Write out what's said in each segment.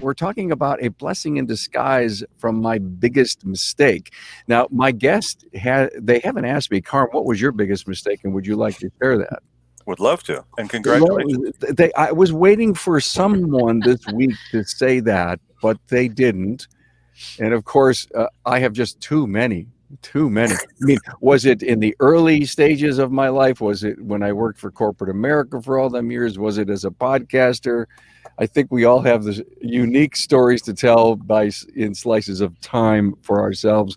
we're talking about a blessing in disguise from my biggest mistake. Now, my guest they haven't asked me, Carm, what was your biggest mistake, and would you like to share that? Would love to, and Well, congratulations. I was waiting for someone this week to say that, but they didn't. And of course, I have just too many. I mean, was it in the early stages of my life? Was it when I worked for corporate America for all them years? Was it as a podcaster? I think we all have this unique stories to tell in slices of time for ourselves.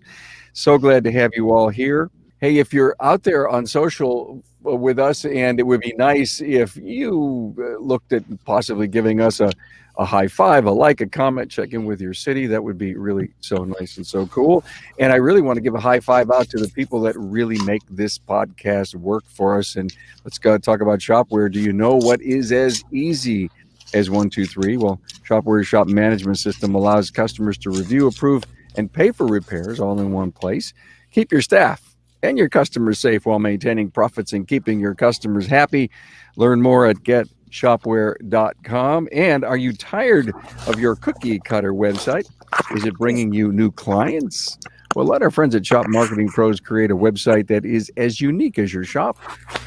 So glad to have you all here. Hey, if you're out there on social with us, and it would be nice if you looked at possibly giving us a high five, a like, a comment, check in with your city. That would be really so nice and so cool. And I really want to give a high five out to the people that really make this podcast work for us. And let's go talk about Shopware. Do you know what is as easy as 1, 2, 3? Well, Shopware's shop management system allows customers to review, approve, and pay for repairs all in one place. Keep your staff and your customers safe while maintaining profits and keeping your customers happy. Learn more at getshopware.com. And are you tired of your cookie cutter website? Is it bringing you new clients? Well, let our friends at Shop Marketing Pros create a website that is as unique as your shop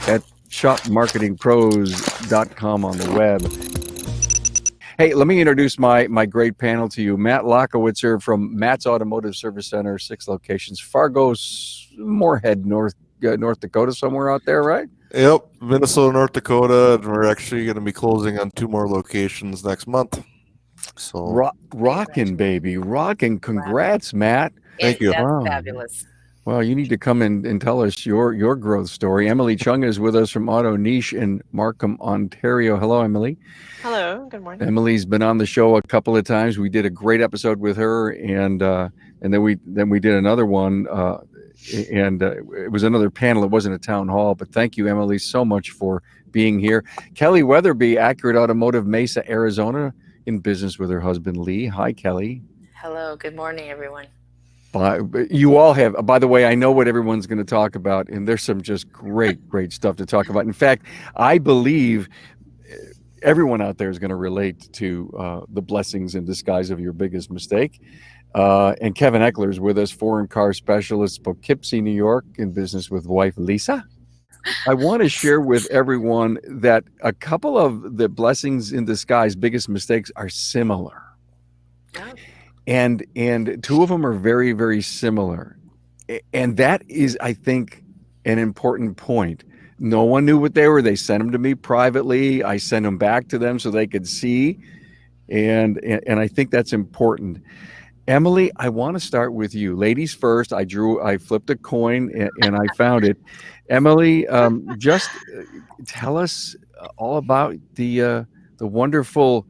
at shopmarketingpros.com on the web. Hey, let me introduce my great panel to you. Matt Lachowitzer from Matt's Automotive Service Center, 6 locations, Fargo, Moorhead, North Dakota, somewhere out there, right? Yep, Minnesota, North Dakota, and we're actually going to be closing on 2 more locations next month. So rocking, baby, rocking! Congrats, Matt. Thank you. That's Wow. fabulous. Well, you need to come and tell us your growth story. Emily Chung is with us from Auto Niche in Markham, Ontario. Hello, Emily. Hello, good morning. Emily's been on the show a couple of times. We did a great episode with her, and then we did another one, and it was another panel. It wasn't a town hall, but thank you, Emily, so much for being here. Kelli Weatherby, Accurate Automotive, Mesa, Arizona, in business with her husband Lee. Hi, Kelli. Hello, good morning, everyone. You all have, by the way, I know what everyone's going to talk about, and there's some just great stuff to talk about. In fact, I believe everyone out there is going to relate to the blessings in disguise of your biggest mistake. And Kevin Eckler is with us, foreign car specialist, Poughkeepsie, New York, in business with wife Lisa. I want to share with everyone that a couple of the blessings in disguise, biggest mistakes, are similar. Yeah. And 2 of them are very, very similar. And that is, I think, an important point. No one knew what they were. They sent them to me privately. I sent them back to them so they could see. And I think that's important. Emily, I want to start with you. Ladies first. I flipped a coin and I found it. Emily, just tell us all about the wonderful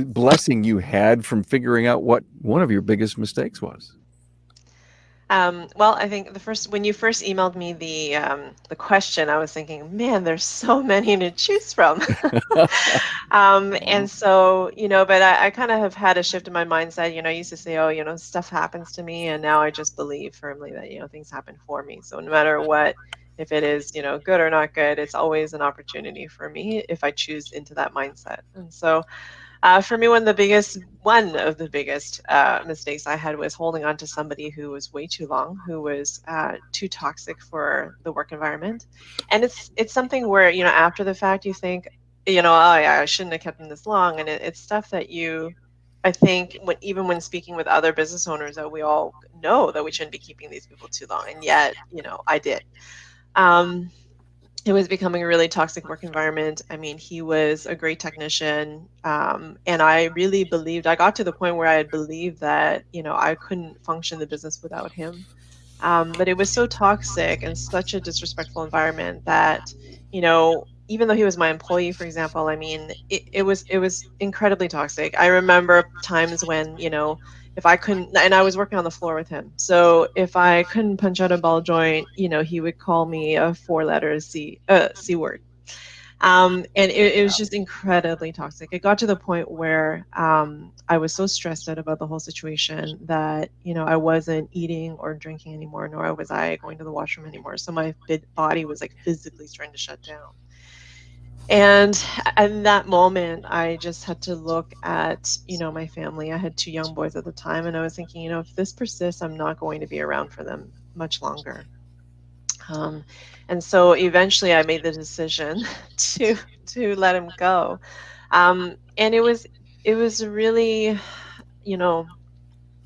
blessing you had from figuring out what one of your biggest mistakes was. Well, I think when you first emailed me the question, I was thinking, man, there's so many to choose from. And so, but I kind of have had a shift in my mindset. I used to say, oh, stuff happens to me, and now I just believe firmly that, things happen for me. So no matter what, if it is, good or not good, it's always an opportunity for me if I choose into that mindset. And so for me, one of the biggest mistakes I had was holding on to somebody who was way too long, who was too toxic for the work environment. And it's something where, after the fact, you think, oh, yeah, I shouldn't have kept them this long. And it's stuff that I think even when speaking with other business owners, that we all know that we shouldn't be keeping these people too long. And yet, I did. It was becoming a really toxic work environment. I mean, he was a great technician. And I really I got to the point where I believed that, I couldn't function the business without him. But it was so toxic and such a disrespectful environment that, even though he was my employee, for example, I mean, it was incredibly toxic. I remember times when, if I couldn't, and I was working on the floor with him. So if I couldn't punch out a ball joint, he would call me a 4-letter C word. And it was just incredibly toxic. It got to the point where I was so stressed out about the whole situation that, I wasn't eating or drinking anymore, nor was I going to the washroom anymore. So my body was like physically starting to shut down. And in that moment, I just had to look at, my family. I had two young boys at the time, and I was thinking, if this persists, I'm not going to be around for them much longer. Um, and so eventually, I made the decision to let him go. And it was really, you know,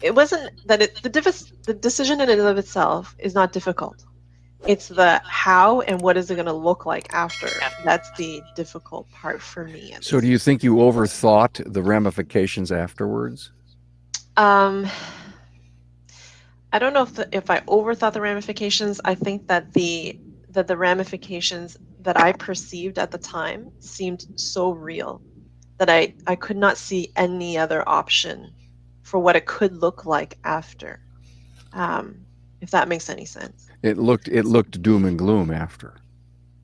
it wasn't that the decision in and of itself is not difficult. It's the how and what is it going to look like after. That's the difficult part for me at So, do this. you think you overthought the ramifications afterwards? Um, I don't know if I overthought the ramifications. I think that the ramifications that I perceived at the time seemed so real that I could not see any other option for what it could look like after. Um, if that makes any sense. It looked doom and gloom after.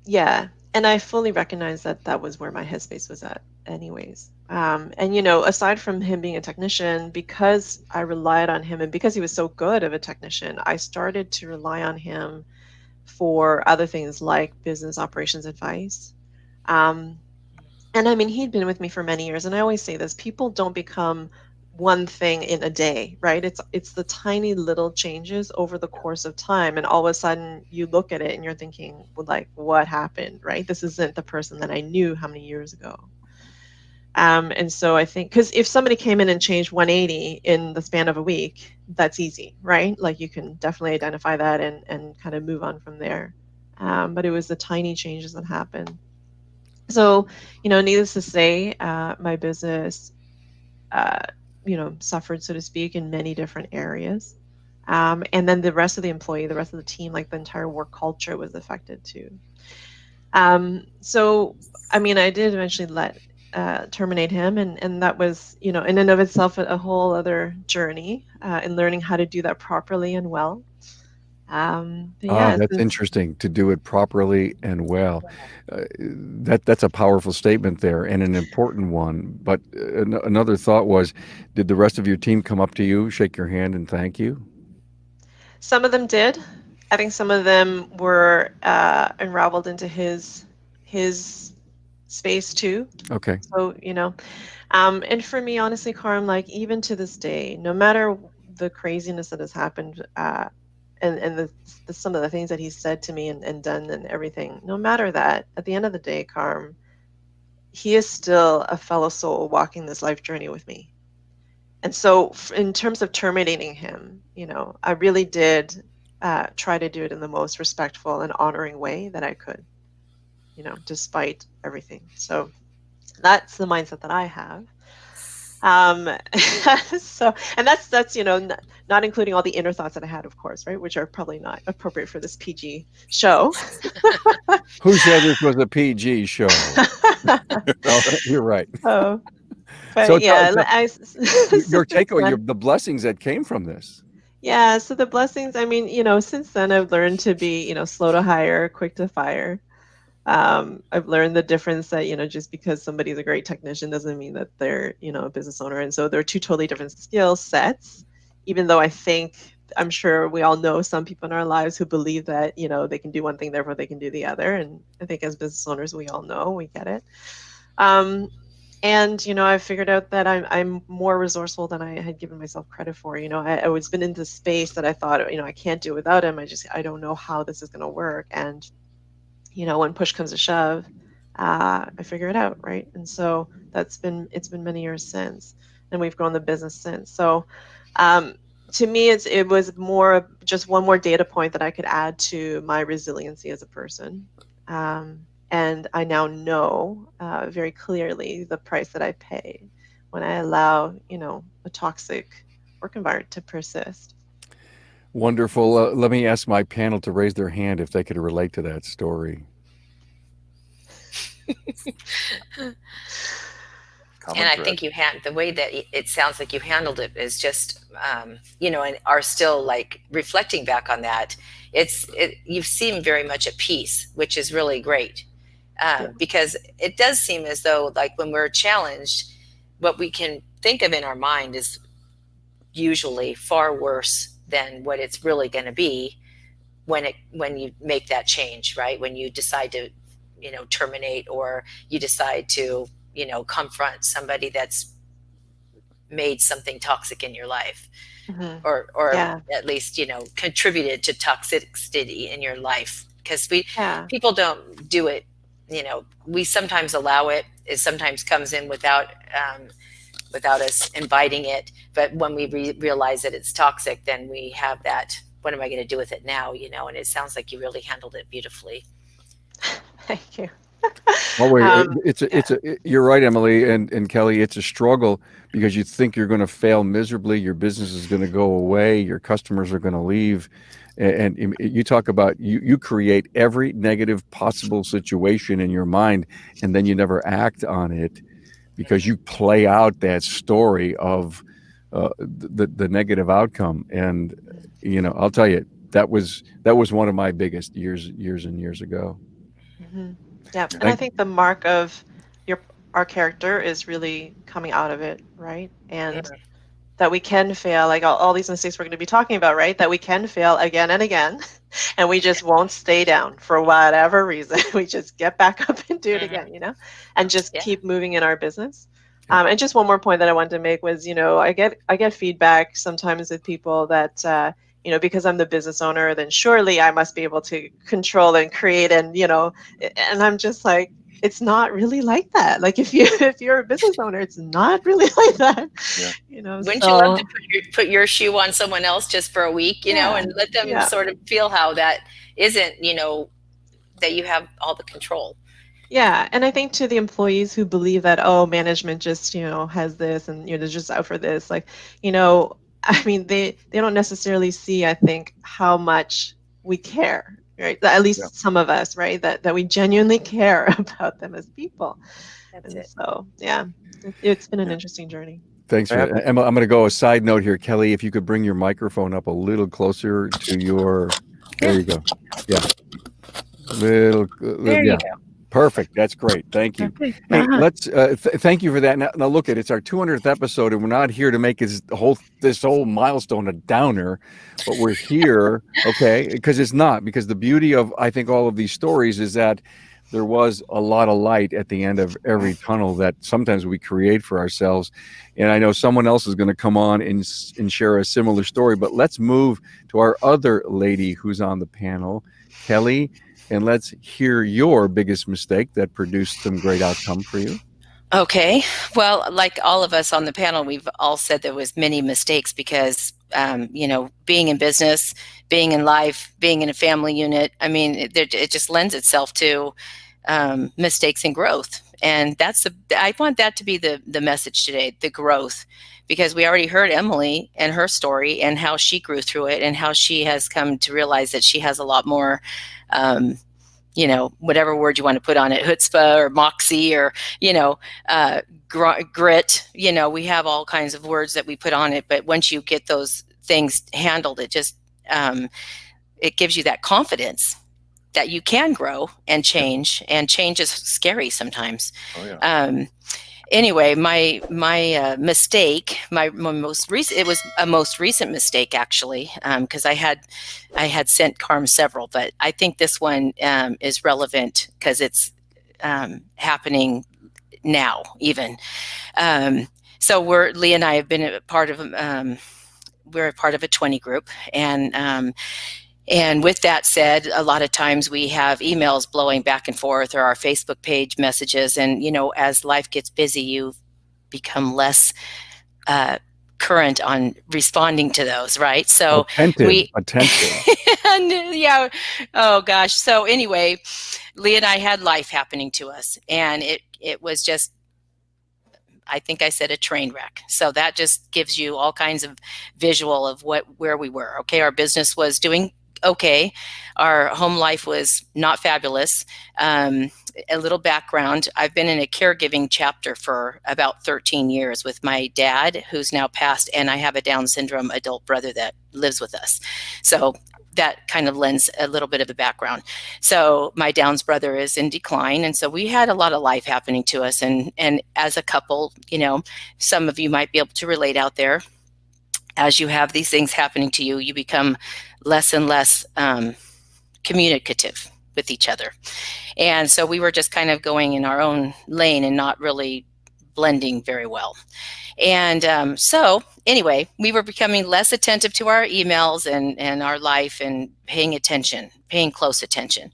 Yeah, and I fully recognize that that was where my headspace was at, anyways. And aside from him being a technician, because I relied on him and because he was so good of a technician, I started to rely on him for other things like business operations advice. Um, and I mean, he'd been with me for many years, and I always say this: people don't become one thing in a day, right? It's the tiny little changes over the course of time, and all of a sudden you look at it and you're thinking, well, like, what happened, right? This isn't the person that I knew how many years ago. And so I think because if somebody came in and changed 180 in the span of a week, that's easy, right? Like you can definitely identify that and kind of move on from there. But it was the tiny changes that happened. So, needless to say, my business, uh, suffered, so to speak, in many different areas. And then the rest of the team, like the entire work culture was affected too. So, I mean, I did eventually terminate him, and that was, in and of itself, a whole other journey in learning how to do that properly and well. But Ah, yeah, that's since interesting to do it properly and well. That's a powerful statement there and an important one. But another thought was, did the rest of your team come up to you, shake your hand, and thank you? some of them did. I think some of them were unraveled into his space too. Okay. So, and for me, honestly, Carm, like even to this day, no matter the craziness that has happened, and some of the things that he's said to me and done and everything, no matter that, at the end of the day, Carm, he is still a fellow soul walking this life journey with me. And so, in terms of terminating him, I really did try to do it in the most respectful and honoring way that I could, despite everything. So that's the mindset that I have. Um, so, and that's not including all the inner thoughts that I had, of course, right, which are probably not appropriate for this PG show. Who said this was a PG show? Well, you're right. Oh, So but tell, yeah, tell your since takeaway, then. the blessings that came from this. Yeah, so the blessings, I mean, since then I've learned to be, slow to hire, quick to fire. I've learned the difference that, just because somebody's a great technician doesn't mean that they're, a business owner. And so they're two totally different skill sets, even though I'm sure we all know some people in our lives who believe that, they can do one thing, therefore they can do the other. And I think as business owners, we all know, we get it. And I've figured out that I'm more resourceful than I had given myself credit for. I was been in this space that I thought, I can't do without him. I don't know how this is going to work. And when push comes to shove, I figure it out, right? And so it's been many years since, and we've grown the business since. So um, to me, it was more of just one more data point that I could add to my resiliency as a person. And I now know very clearly the price that I pay when I allow, a toxic work environment to persist. Wonderful. Let me ask my panel to raise their hand if they could relate to that story. Common And I thread. think the way that it sounds like you handled it is just, and are still like reflecting back on that. You seem very much at peace, which is really great. Yeah. Because it does seem as though, like, when we're challenged, what we can think of in our mind is usually far worse than what it's really going to be when you make that change, right? When you decide to terminate, or you decide to, confront somebody that's made something toxic in your life, Mhm. or Yeah. at least, contributed to toxicity in your life. Because Yeah. people don't do it, we sometimes allow it. It sometimes comes in without us inviting it. But when we realize that it's toxic, then we have that, what am I going to do with it now? And it sounds like you really handled it beautifully. Thank you. Well, wait, Um, yeah. you're right, Emily and Kelly. It's a struggle because you think you're going to fail miserably. Your business is going to go away. Your customers are going to leave. And you talk about you create every negative possible situation in your mind, and then you never act on it because you play out that story of the negative outcome. And I'll tell you, that was one of my biggest years and years ago. Mhm. Yeah, and I Thank think the mark of your our character is really coming out of it, right? And that we can fail, like all these mistakes we're going to be talking about, right? That we can fail again and again, and we just won't stay down for whatever reason. We just get back up and do it again, and just Yeah. keep moving in our business. And just one more point that I wanted to make was, I get feedback sometimes with people that because I'm the business owner, then surely I must be able to control and create, and and I'm just like, it's not really like that. Like if you're a business owner, it's not really like that. Yeah. Wouldn't you love So to put your shoe on someone else just for a week, yeah, and let them yeah. sort of feel how that isn't, that you have all the control. Yeah, and I think to the employees who believe that, oh, management just, has this, and they're just out for this, like, I mean, they don't necessarily see, I think, how much we care, right? At Yeah. least some of us, right? That we genuinely care about them as people. That's And it. so, yeah, it's been an interesting journey. Thanks for that. Emma, I'm going to go a side note here. Kelly, if you could bring your microphone up a little closer to your, there you go. Yeah. There Yeah. you go. Perfect. That's great. Thank you. Okay. Hey, let's thank you for that. Now look, it's our 200th episode, and we're not here to make this whole milestone a downer, but we're here, okay, because it's not. Because the beauty of, I think, all of these stories is that there was a lot of light at the end of every tunnel that sometimes we create for ourselves. And I know someone else is going to come on and share a similar story. But let's move to our other lady who's on the panel, Kelly. And let's hear your biggest mistake that produced some great outcome for you. Okay. Well, like all of us on the panel, we've all said there was many mistakes because, being in business, being in life, being in a family unit, I mean, it just lends itself to mistakes and growth. And I want that to be the message today, the growth, because we already heard Emily and her story and how she grew through it and how she has come to realize that she has a lot more, whatever word you want to put on it, chutzpah or moxie or, grit, we have all kinds of words that we put on it. But once you get those things handled, it just, it gives you that confidence that you can grow and change is scary sometimes. Oh, yeah. Anyway, my mistake, my most recent, it was a most recent mistake actually, because I had sent Carm several, but I think this one is relevant because it's happening now even. So Lee and I have been a part of we're a part of a 20 group, and with that said, a lot of times we have emails blowing back and forth or our Facebook page messages. And, as life gets busy, you become less current on responding to those, right? So attentive. Yeah. Oh, gosh. So anyway, Lee and I had life happening to us. And it was just, I think I said, a train wreck. So that just gives you all kinds of visual of where we were. Okay. Our business was doing okay. Our home life was not fabulous. A little background. I've been in a caregiving chapter for about 13 years with my dad, who's now passed, and I have a Down syndrome adult brother that lives with us. So that kind of lends a little bit of the background. So my Down's brother is in decline. And so we had a lot of life happening to us. And as a couple, some of you might be able to relate out there. As you have these things happening to you, you become less and less communicative. with each other. And so we were just kind of going in our own lane and not really blending very well. And so anyway, we were becoming less attentive to our emails and our life and paying close attention.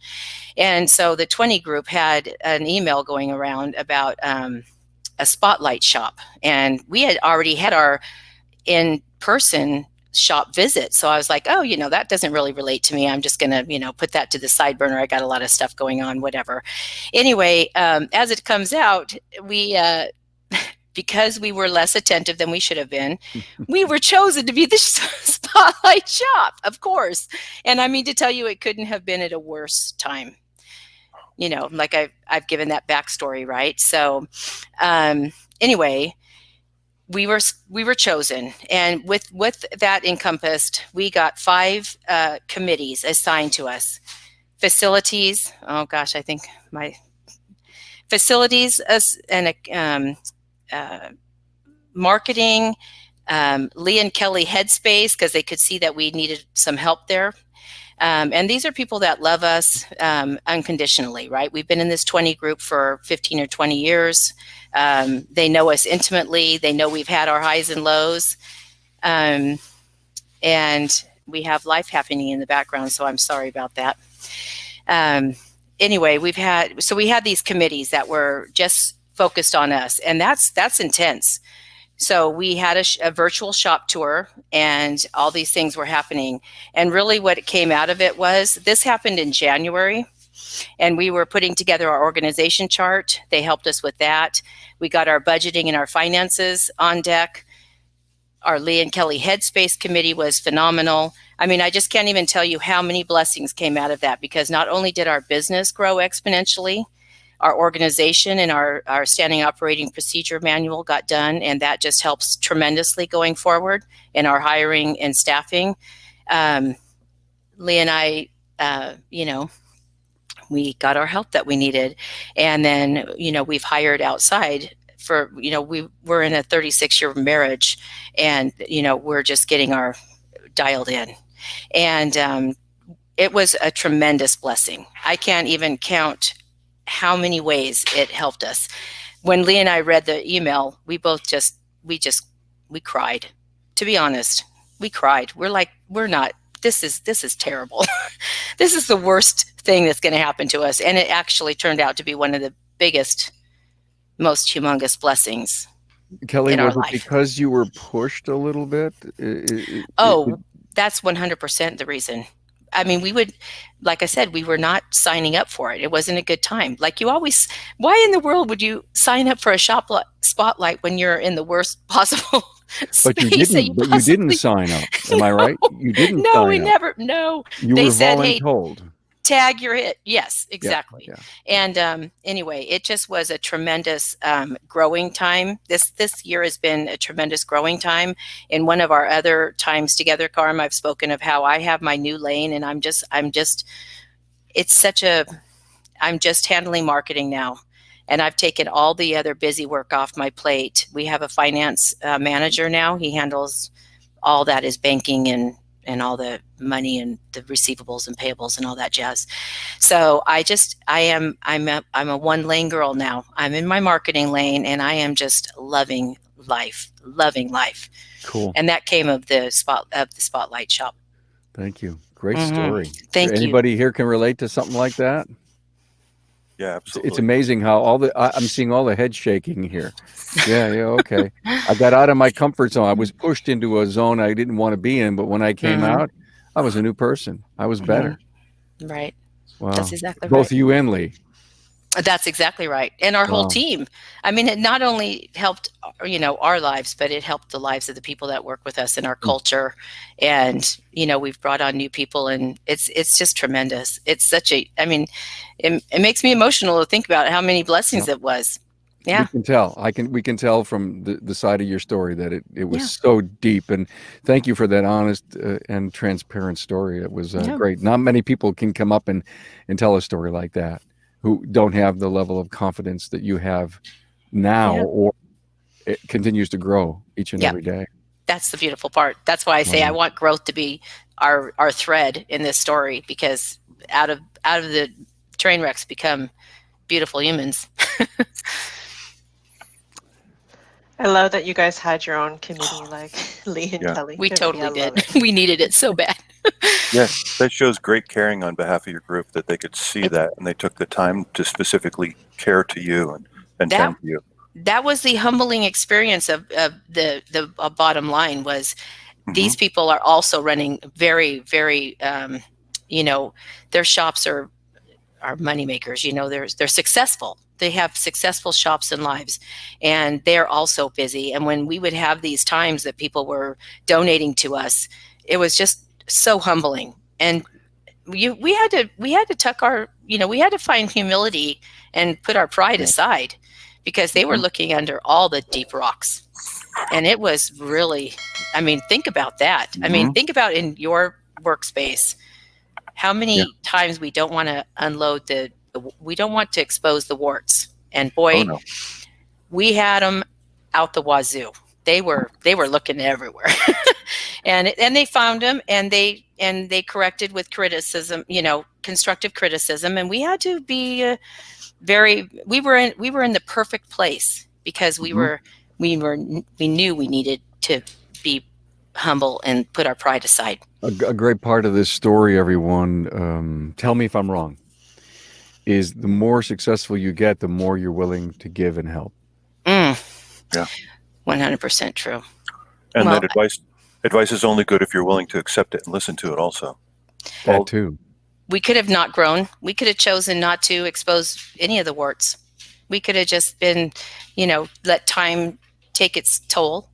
And so the 20 group had an email going around about a spotlight shop. And we had already had our in-person shop visit. So I was like, oh, that doesn't really relate to me. I'm just going to, put that to the side burner. I got a lot of stuff going on, whatever. Anyway, as it comes out, we, because we were less attentive than we should have been, we were chosen to be the spotlight shop, of course. And I mean to tell you, it couldn't have been at a worse time. Like I've given that backstory, right? So anyway, we were chosen, and with that encompassed, we got 5 committees assigned to us. Facilities, oh gosh, I think my facilities and marketing, Lee and Kelly Headspace, because they could see that we needed some help there. And these are people that love us unconditionally, right? We've been in this 20 group for 15 or 20 years. They know us intimately. They know we've had our highs and lows. And we have life happening in the background, so I'm sorry about that. Anyway, we had these committees that were just focused on us, and that's intense. So we had a virtual shop tour, and all these things were happening. And really what came out of it was, this happened in January, and we were putting together our organization chart. They helped us with that. We got our budgeting and our finances on deck. Our Lee and Kelly Headspace committee was phenomenal. I mean, I just can't even tell you how many blessings came out of that, because not only did our business grow exponentially, our organization and our standing operating procedure manual got done, and that just helps tremendously going forward in our hiring and staffing. Lee and I, we got our help that we needed. And then, we've hired outside for, we're in a 36-year marriage, and, we're just getting our dialed in. And it was a tremendous blessing. I can't even count how many ways it helped us. When Lee and I read the email, we both we cried. To be honest, we cried. We're like, this is terrible. This is the worst thing that's going to happen to us. And it actually turned out to be one of the biggest, most humongous blessings Kelli, in our was it life. because you were pushed a little bit? That's 100% the reason. I mean, like I said, we were not signing up for it. It wasn't a good time. Like why in the world would you sign up for a spotlight when you're in the worst possible But you space? didn't sign up. Am I right? You didn't No, sign we up. never, no. You They were said, hey, voluntold. tag your hit. Yes, exactly. Yeah. And anyway, it just was a tremendous growing time. This year has been a tremendous growing time. In one of our other times together, Carm, I've spoken of how I have my new lane, and I'm just handling marketing now. And I've taken all the other busy work off my plate. We have a finance manager now. He handles all that is banking and all the money and the receivables and payables and all that jazz. So I'm a one lane girl now. I'm in my marketing lane, and I am just loving life. Cool. And that came of the spotlight shop. Thank you. Great story. Thank you. Anybody here can relate to something like that? Yeah, absolutely. It's amazing how I'm seeing all the head shaking here. Yeah, okay. I got out of my comfort zone. I was pushed into a zone I didn't want to be in, but when I came out, I was a new person. I was better. Right. Wow. That's exactly right. Both you and Lee. That's exactly right. And our whole team. I mean, it not only helped, our lives, but it helped the lives of the people that work with us in our culture. And, we've brought on new people, and it's just tremendous. It's it makes me emotional to think about how many blessings it was. Yeah. We can tell. We can tell from the side of your story that it was so deep. And thank you for that honest and transparent story. It was great. Not many people can come up and tell a story like that, who don't have the level of confidence that you have now, or it continues to grow each and every day. That's the beautiful part. That's why I say I want growth to be our thread in this story, because out out of the train wrecks become beautiful humans. I love that you guys had your own committee, like Lee and Yeah. Kelly. We totally I love did. it. We needed it so bad. Yeah, that shows great caring on behalf of your group, that they could see that and they took the time to specifically care to you and That- tend to you. That was the humbling experience of the bottom line was these people are also running very, very, their shops are moneymakers. They're successful. They have successful shops and lives, and they're also busy. And when we would have these times that people were donating to us, it was just so humbling. And we had to tuck our, we had to find humility and put our pride aside, because they were looking under all the deep rocks. And it was really, think about that. Think about in your workspace, how many times we don't want to unload we don't want to expose the warts. And boy, we had them out the wazoo. They were looking everywhere. and they found them, and they corrected with criticism, constructive criticism. And we had to be we were in the perfect place, because we knew we needed to be humble and put our pride aside. A great part of this story, everyone, tell me if I'm wrong, is the more successful you get, the more you're willing to give and help. Yeah. 100% true. And that advice is only good if you're willing to accept it and listen to it also. That too. We could have not grown. We could have chosen not to expose any of the warts. We could have just been, let time take its toll,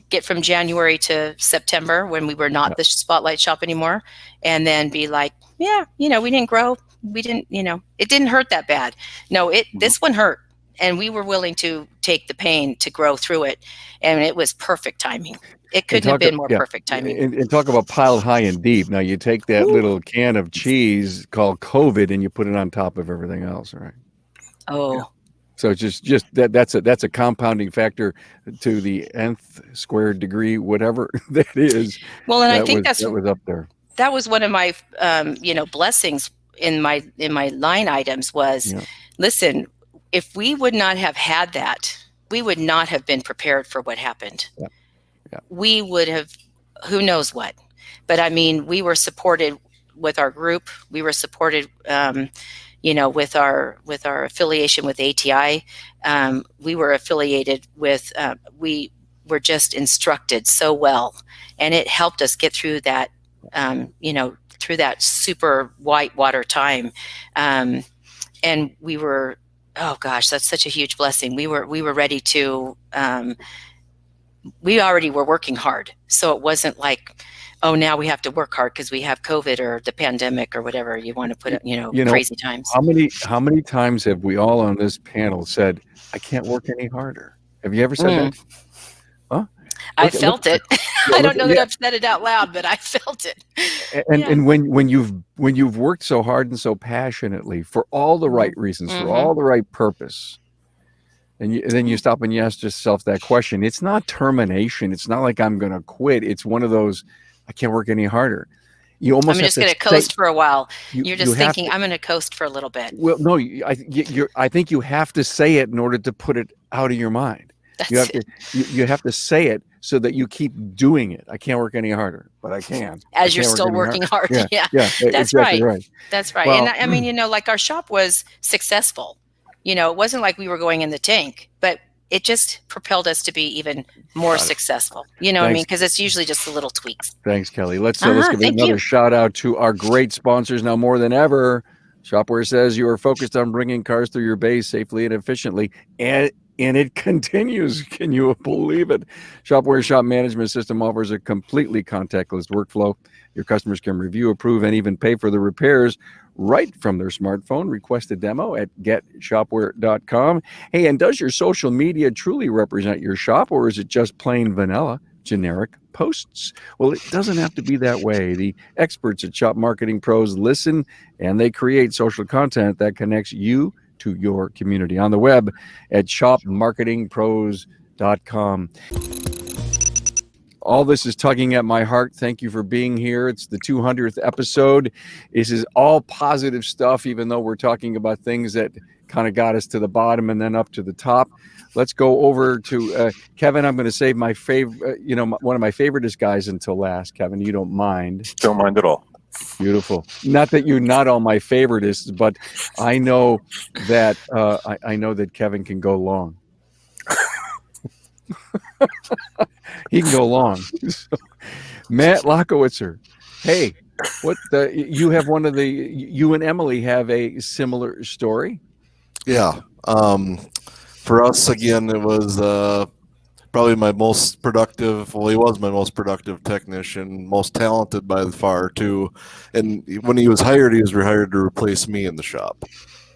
get from January to September, when we were not the spotlight shop anymore, and then be like, we didn't grow. We didn't, it didn't hurt that bad. No, this one hurt. And we were willing to take the pain to grow through it. And it was perfect timing. It couldn't have been more perfect timing. And talk about piled high and deep. Now you take that little can of cheese called COVID and you put it on top of everything else, right? Oh. Yeah. So it's just that's a compounding factor to the nth squared degree, whatever that is. Well, and I think that was up there. That was one of my blessings in my line items was, listen, if we would not have had that, we would not have been prepared for what happened. Yeah. We would have, who knows what. But we were supported with our group. We were supported, with our affiliation with ATI. We were affiliated with, we were just instructed so well. And it helped us get through that, through that super whitewater time. And we were, oh gosh, that's such a huge blessing. We were ready to, we already were working hard. So it wasn't like, oh, now we have to work hard because we have COVID or the pandemic or whatever you want to put it, crazy times. How many times have we all on this panel said, I can't work any harder? Have you ever said that? Huh? I felt it. I don't know that I've said it out loud, but I felt it. And when you've worked so hard and so passionately for all the right reasons, for all the right purpose, and then you stop and you ask yourself that question. It's not termination. It's not like I'm going to quit. It's one of those, I can't work any harder. You almost I'm just going to coast for a while. You're just thinking, I'm going to coast for a little bit. Well, no, I think you have to say it in order to put it out of your mind. You have to say it so that you keep doing it. I can't work any harder, but I can. As you're still working hard. Yeah. That's exactly right. That's right. Well, and like our shop was successful. It wasn't like we were going in the tank, but it just propelled us to be even more successful. You know what I mean? Because it's usually just the little tweaks. Thanks, Kelly. Let's give another shout out to our great sponsors now more than ever. Shopware says you are focused on bringing cars through your bay safely and efficiently, and it continues. Can you believe it? Shopware Shop Management System offers a completely contactless workflow. Your customers can review, approve, and even pay for the repairs right from their smartphone. Request a demo at getshopware.com. Hey, and does your social media truly represent your shop, or is it just plain vanilla, generic posts? Well, it doesn't have to be that way. The experts at Shop Marketing Pros listen, and they create social content that connects you to your community on the web at shopmarketingpros.com. all this is tugging at my heart. Thank you for being here. It's the 200th episode. This is all positive stuff, even though we're talking about things that kind of got us to the bottom and then up to the top. Let's go over to Kevin. I'm going to save my favorite, one of my favoriteest guys until last. Kevin, you don't mind? Don't mind at all. Beautiful. Not that you're not all my favoritists, but I know that I know that Kevin can go long. He can go long. So, Matt Lachowitzer. Hey, you have you and Emily have a similar story? Yeah. For us, again, it was probably my most productive. Well, he was my most productive technician, most talented by far, too. And when he was hired to replace me in the shop.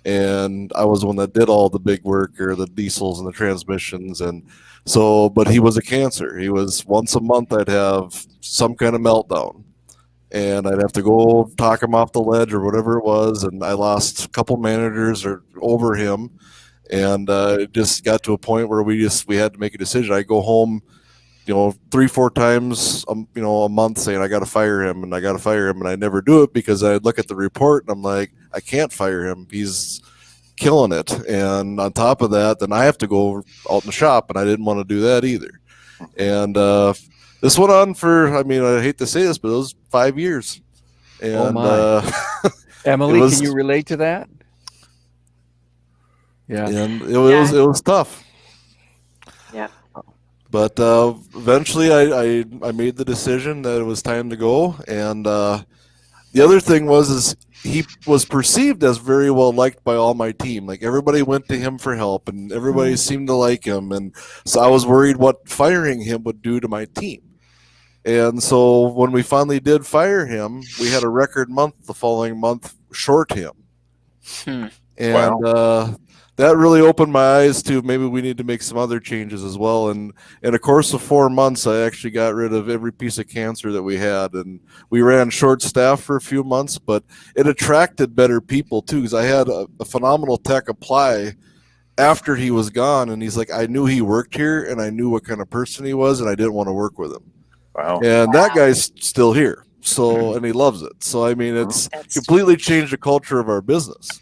And I was the one that did all the big work, or the diesels and the transmissions. And so, but he was a cancer. He was, once a month, I'd have some kind of meltdown. And I'd have to go talk him off the ledge or whatever it was. And I lost a couple managers over him. And it just got to a point where we had to make a decision. I go home, 3-4 times, a month, saying I got to fire him, and I never do it because I look at the report and I'm like, I can't fire him. He's killing it. And on top of that, then I have to go out in the shop, and I didn't want to do that either. And this went on for, I hate to say this, but it was 5 years. And oh my. Emily, can you relate to that? Yeah. And it was tough. Yeah. But eventually I made the decision that it was time to go. And the other thing was he was perceived as very well liked by all my team. Like, everybody went to him for help, and everybody seemed to like him. And so I was worried what firing him would do to my team. And so when we finally did fire him, we had a record month the following month, short him. And Wow. That really opened my eyes to maybe we need to make some other changes as well. And in a course of 4 months, I actually got rid of every piece of cancer that we had. And we ran short staff for a few months, but it attracted better people too, because I had a phenomenal tech apply after he was gone. And he's like, I knew he worked here, and I knew what kind of person he was, and I didn't want to work with him. Wow. And that guy's still here. So, and he loves it. So, it's completely changed the culture of our business,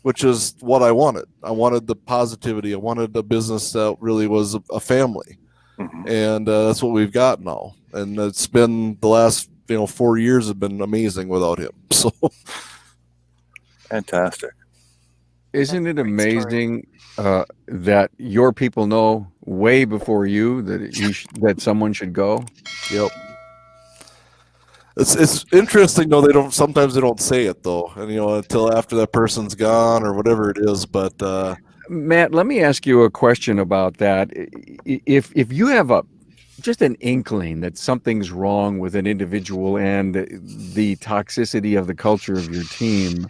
which is what I wanted. I wanted the positivity. I wanted a business that really was a family. Mm-hmm. And that's what we've got now. And it's been the last 4 years have been amazing without him. So Fantastic. Isn't it amazing that your people know way before you that that someone should go? Yep. It's interesting though, sometimes they don't say it though, and until after that person's gone or whatever it is. But Matt, let me ask you a question about that. If you have just an inkling that something's wrong with an individual and the toxicity of the culture of your team,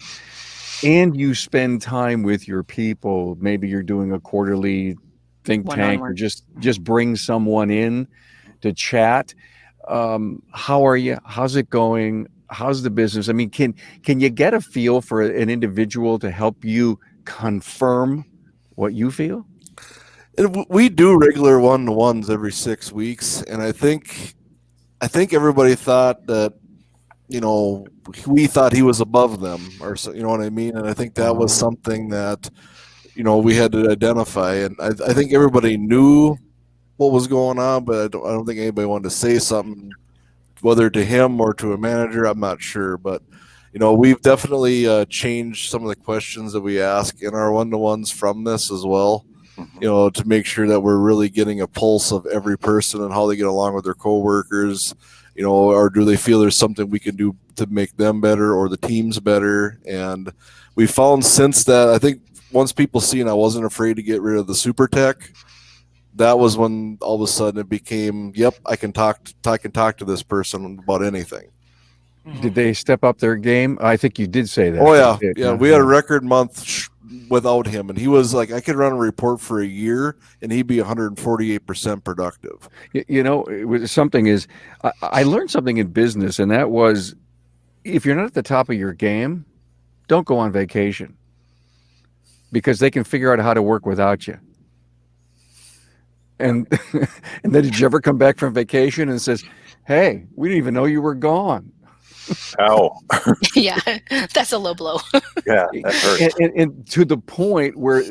and you spend time with your people, maybe you're doing a quarterly think tank, or just bring someone in to chat. How are you? How's it going? How's the business? Can you get a feel for an individual to help you confirm what you feel? We do regular one-to-ones every 6 weeks, and I think everybody thought that we thought he was above them, or so, you know what I mean? And I think that was something that we had to identify, and I think everybody knew what was going on, but I don't think anybody wanted to say something, whether to him or to a manager. I'm not sure, but we've definitely changed some of the questions that we ask in our one-to-ones from this as well. To make sure that we're really getting a pulse of every person and how they get along with their coworkers, or do they feel there's something we can do to make them better or the teams better. And we found since that, I think once people seen I wasn't afraid to get rid of the super tech, that was when all of a sudden it became, yep, I can talk to this person about anything. Did they step up their game? I think you did say that. Oh yeah. We had a record month without him, and he was like, I could run a report for a year and he'd be 148% productive. Something is, I learned something in business, and that was, if you're not at the top of your game, don't go on vacation, because they can figure out how to work without you. And and then did you ever come back from vacation and says, "Hey, we didn't even know you were gone." Ow. Yeah, that's a low blow. Yeah, that hurts. And to the point where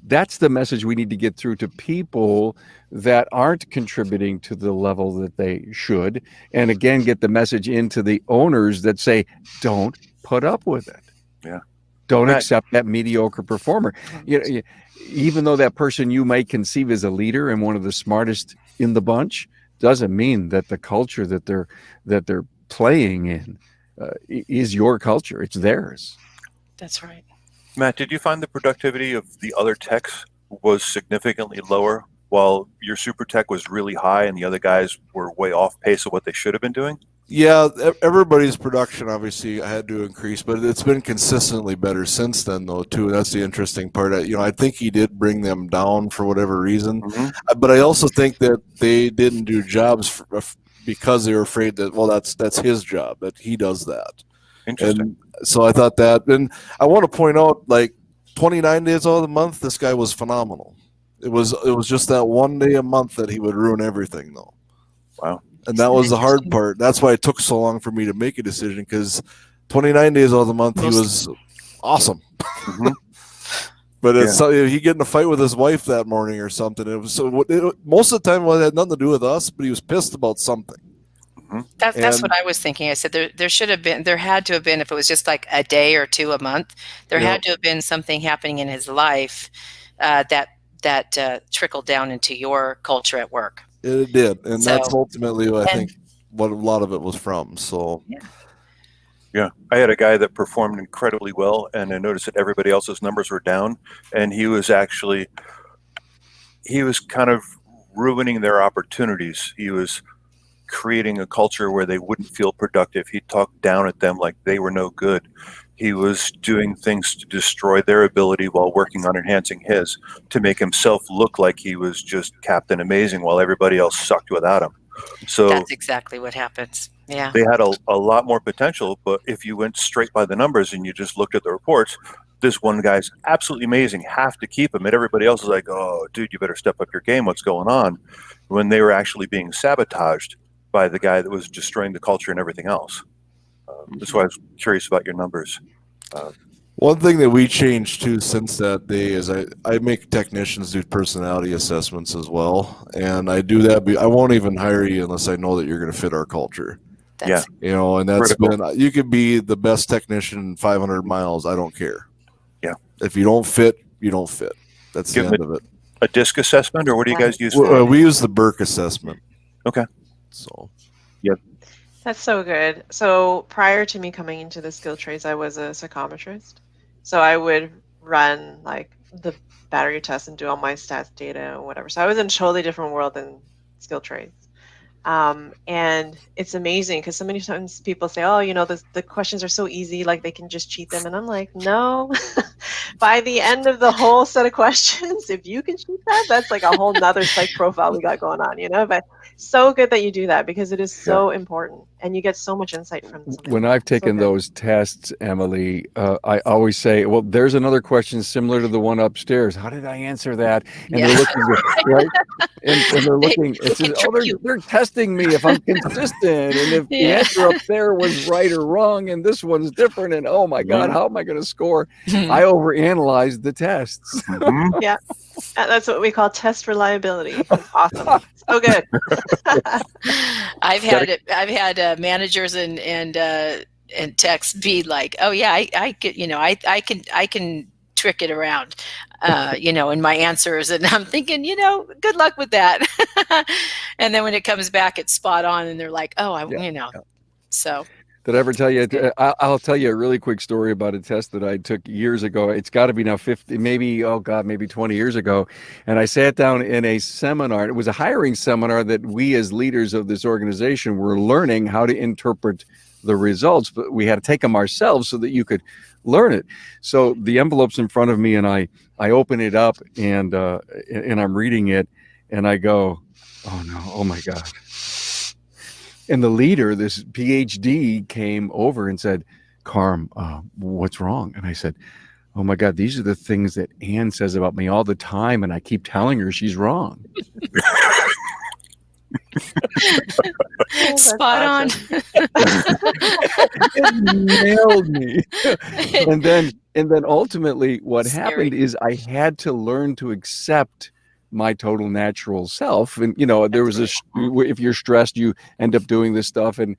that's the message we need to get through to people that aren't contributing to the level that they should, and again get the message into the owners that say, don't put up with it. Yeah. Don't Matt, accept that mediocre performer. Even though that person you might conceive as a leader and one of the smartest in the bunch, doesn't mean that the culture that they're playing in is your culture. It's theirs. That's right. Matt, did you find the productivity of the other techs was significantly lower while your super tech was really high and the other guys were way off pace of what they should have been doing? Yeah, everybody's production obviously had to increase, but it's been consistently better since then, though. Too. That's the interesting part. I think he did bring them down for whatever reason, but I also think that they didn't do jobs because they were afraid that that's his job, that he does that. Interesting. And so I thought that, and I want to point out, like 29 days out of the month, this guy was phenomenal. It was just that one day a month that he would ruin everything, though. Wow. And that was the hard part. That's why it took so long for me to make a decision, because 29 days out of the month, he was awesome. But it's he get in a fight with his wife that morning or something. It was most of the time it had nothing to do with us, but he was pissed about something. That's what I was thinking. I said there had to have been, if it was just like a day or two a month, there had to have been something happening in his life that trickled down into your culture at work. It did, and that's ultimately what I think what a lot of it was from. So yeah, I had a guy that performed incredibly well, and I noticed that everybody else's numbers were down, and he was kind of ruining their opportunities. He was creating a culture where they wouldn't feel productive. He talked down at them like they were no good. He was doing things to destroy their ability while working on enhancing his, to make himself look like he was just Captain Amazing while everybody else sucked without him. So that's exactly what happens. Yeah. They had a lot more potential, but if you went straight by the numbers and you just looked at the reports, this one guy's absolutely amazing, have to keep him. And everybody else is like, oh, dude, you better step up your game. What's going on? When they were actually being sabotaged by the guy that was destroying the culture and everything else. That's why I was curious about your numbers. One thing that we changed too since that day is I make technicians do personality assessments as well, and I do that. I won't even hire you unless I know that you're going to fit our culture. And that's critical. You could be the best technician in 500 miles. I don't care. Yeah. If you don't fit, you don't fit. That's the end of it. A DISC assessment, or what do you guys use? We use the Burke assessment. Okay. So. Yep. That's so good. So prior to me coming into the skill trades, I was a psychometrist. So I would run like the battery test and do all my stats data and whatever. So I was in a totally different world than skill trades. And it's amazing because so many times people say, oh, the questions are so easy, like they can just cheat them. And I'm like, no, by the end of the whole set of questions, if you can cheat that, that's like a whole nother psych profile we got going on, but so good that you do that because it is so important and you get so much insight from something. When I've taken those tests, Emily, I always say, well, there's another question similar to the one upstairs. How did I answer that? And they're looking, right? And they're looking, it says, they're testing me if I'm consistent and if the answer up there was right or wrong and this one's different and oh my God, how am I going to score? I overanalyzed the tests. Yeah, that's what we call test reliability. It's awesome. So good. I've had managers and techs be like, oh yeah, I could, I can trick it around, in my answers, and I'm thinking, good luck with that. And then when it comes back, it's spot on, and they're like, oh, so. Did I ever tell you? I'll tell you a really quick story about a test that I took years ago. It's got to be now 50, maybe 20 years ago. And I sat down in a seminar. It was a hiring seminar that we as leaders of this organization were learning how to interpret the results, but we had to take them ourselves so that you could learn it. So the envelope's in front of me, and I open it up, and I'm reading it, and I go, oh no, oh my God. And the leader, this PhD, came over and said, Carm, what's wrong? And I said, oh my God, these are the things that Ann says about me all the time, and I keep telling her she's wrong. That's Spot on. awesome. It nailed me. and then ultimately what Scary. happened is I had to learn to accept my total natural self. And you know, there was a if you're stressed, you end up doing this stuff. And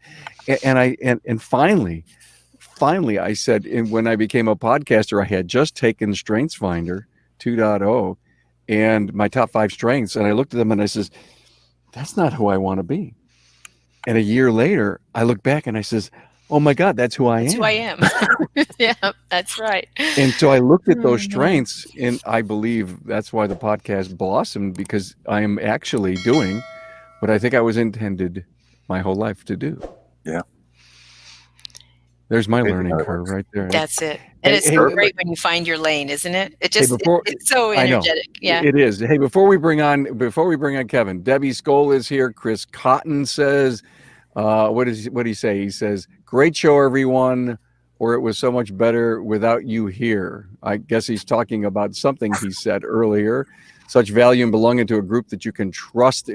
finally I said, and when I became a podcaster, I had just taken StrengthsFinder 2.0 and my top 5 strengths, and I looked at them and I says, that's not who I want to be. And a year later, I look back and I says, oh my God, that's who I am. That's who I am. Yeah, that's right. And so I looked at those strengths, and I believe that's why the podcast blossomed, because I am actually doing what I think I was intended my whole life to do. Yeah. There's my learning curve right there. That's it. And it's so great when you find your lane, isn't it? It just it's so energetic. Yeah. It is. Hey, before we bring on Kevin, Debbie Skoll is here. Chris Cotton says, what did he say? He says, great show, everyone, or it was so much better without you here. I guess he's talking about something he said earlier. Such value and belonging to a group that you can trust.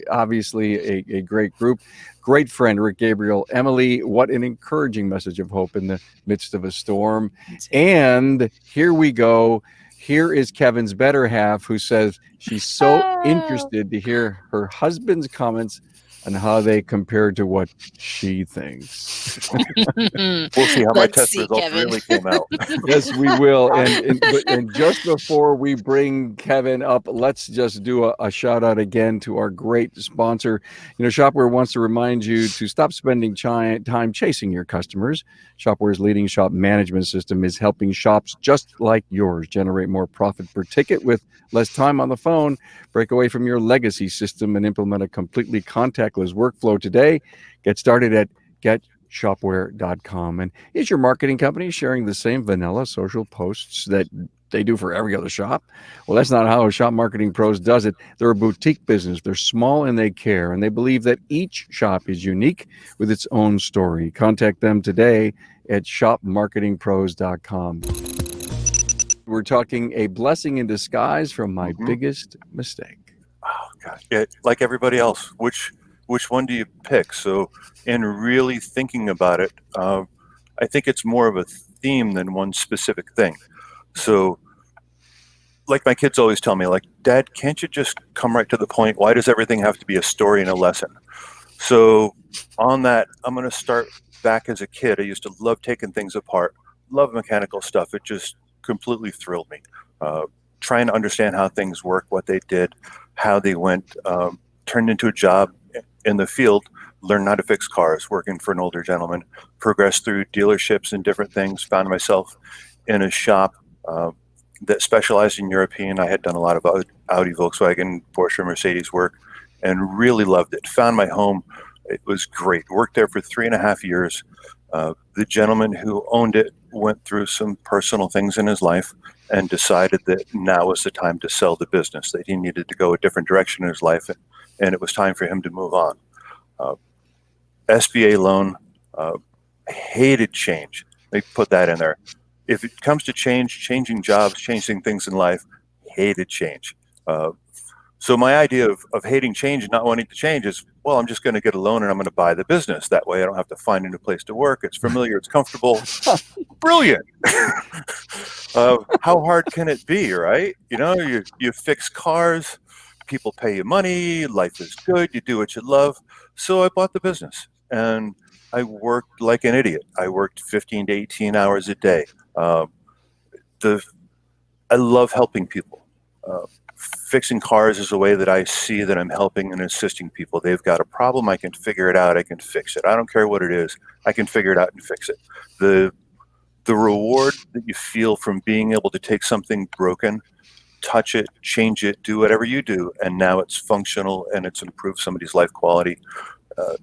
Obviously, a great group. Great friend, Rick Gabriel. Emily, what an encouraging message of hope in the midst of a storm. And here we go. Here is Kevin's better half, who says she's so interested to hear her husband's comments on how they compare to what she thinks. We'll see how my test results Kevin. really came out. Yes, we will. And just before we bring Kevin up, let's just do a shout out again to our great sponsor. You know, Shopware wants to remind you to stop spending time chasing your customers. Shopware's leading shop management system is helping shops just like yours generate more profit per ticket with less time on the phone. Break away from your legacy system and implement a completely contactless workflow today. Get started at getshopware.com. And is your marketing company sharing the same vanilla social posts that they do for every other shop? Well, that's not how Shop Marketing Pros does it. They're a boutique business. They're small and they care, and they believe that each shop is unique with its own story. Contact them today at shopmarketingpros.com. We're talking a blessing in disguise from my biggest mistake. Oh God! Yeah, like everybody else, which one do you pick? So, in really thinking about it, I think it's more of a theme than one specific thing. So, like my kids always tell me, like, Dad, can't you just come right to the point? Why does everything have to be a story and a lesson? So, on that, I'm going to start back as a kid. I used to love taking things apart, love mechanical stuff. It just completely thrilled me. Trying to understand how things work, what they did, how they went, turned into a job in the field, learned how to fix cars, working for an older gentleman, progressed through dealerships and different things, found myself in a shop that specialized in European. I had done a lot of Audi, Volkswagen, Porsche, Mercedes work, and really loved it. Found my home. It was great. Worked there for 3.5 years. The gentleman who owned it went through some personal things in his life and decided that now was the time to sell the business, that he needed to go a different direction in his life, and it was time for him to move on. SBA loan, hated change. They put that in there. If it comes to changing jobs, changing things in life, hated change. So my idea of hating change and not wanting to change is, well, I'm just going to get a loan and I'm going to buy the business. That way I don't have to find a new place to work. It's familiar, it's comfortable. Brilliant. How hard can it be, right? You know, you fix cars, people pay you money, life is good, you do what you love. So I bought the business and I worked like an idiot. I worked 15 to 18 hours a day. I love helping people. Fixing cars is a way that I see that I'm helping and assisting people. They've got a problem, I can figure it out, I can fix it. I don't care what it is, I can figure it out and fix it. The reward that you feel from being able to take something broken, touch it, change it, do whatever you do, and now it's functional and it's improved somebody's life quality.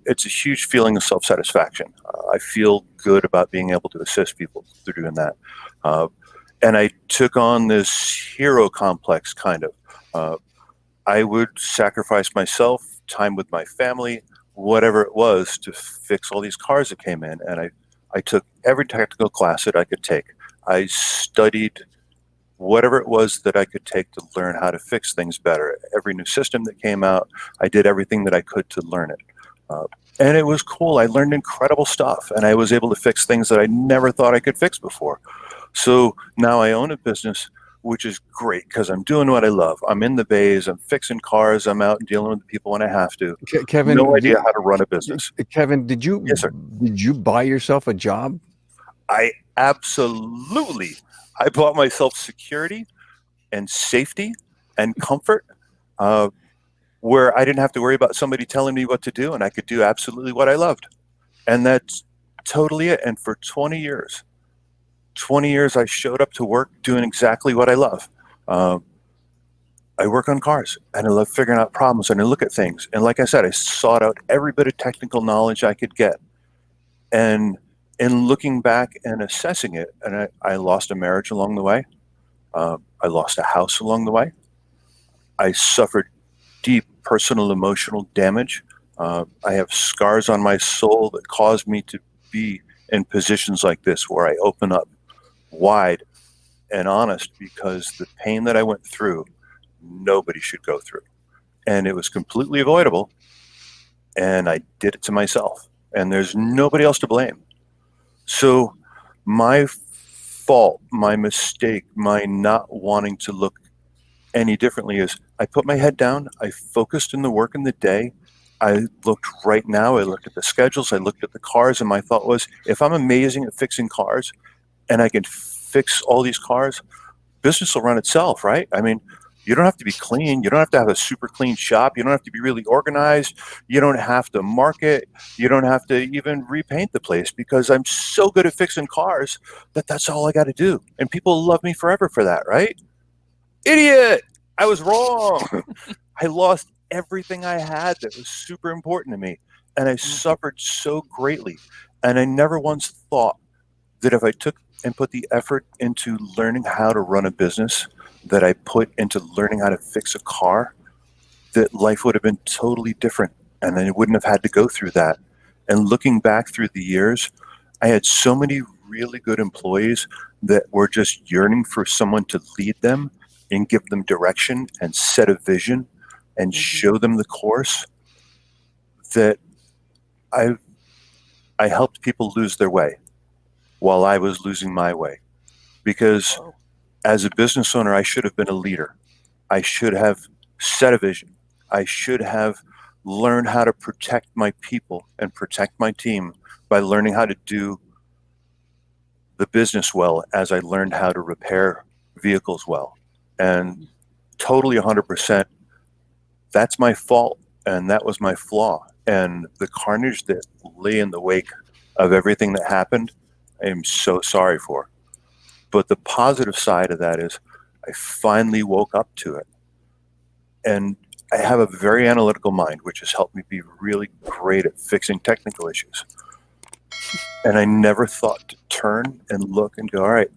It's a huge feeling of self-satisfaction. I feel good about being able to assist people through doing that. And I took on this hero complex, kind of. I would sacrifice myself, time with my family, whatever it was, to fix all these cars that came in. And I took every technical class that I could take. I studied whatever it was that I could take to learn how to fix things better. Every new system that came out, I did everything that I could to learn it. And it was cool. I learned incredible stuff, and I was able to fix things that I never thought I could fix before. So now I own a business, which is great because I'm doing what I love. I'm in the bays, I'm fixing cars, I'm out and dealing with people when I have to. Kevin, No idea how to run a business. Kevin, Yes, sir. did you buy yourself a job? I bought myself security and safety and comfort, where I didn't have to worry about somebody telling me what to do, and I could do absolutely what I loved. And that's totally it. And for 20 years I showed up to work doing exactly what I love. I work on cars, and I love figuring out problems, and I look at things. And like I said, I sought out every bit of technical knowledge I could get. And in looking back and assessing it, and I lost a marriage along the way. I lost a house along the way. I suffered deep personal emotional damage. I have scars on my soul that caused me to be in positions like this where I open up wide and honest, because the pain that I went through, nobody should go through. And it was completely avoidable, and I did it to myself, and there's nobody else to blame. So my fault, my mistake, my not wanting to look any differently is I put my head down, I focused in the work in the day, I looked right now, I looked at the schedules, I looked at the cars, and my thought was, if I'm amazing at fixing cars and I can fix all these cars, business will run itself, right? I mean, you don't have to be clean. You don't have to have a super clean shop. You don't have to be really organized. You don't have to market. You don't have to even repaint the place, because I'm so good at fixing cars that that's all I got to do. And people love me forever for that, right? Idiot! I was wrong. I lost everything I had that was super important to me. And I suffered so greatly. And I never once thought that if I took and put the effort into learning how to run a business that I put into learning how to fix a car, that life would have been totally different, and I wouldn't have had to go through that. And looking back through the years, I had so many really good employees that were just yearning for someone to lead them and give them direction and set a vision and show them the course, that I helped people lose their way while I was losing my way. Because as a business owner, I should have been a leader. I should have set a vision. I should have learned how to protect my people and protect my team by learning how to do the business well, as I learned how to repair vehicles well. And totally 100%, that's my fault, and that was my flaw. And the carnage that lay in the wake of everything that happened, I am so sorry for. But the positive side of that is I finally woke up to it. And I have a very analytical mind, which has helped me be really great at fixing technical issues. And I never thought to turn and look and go, all right,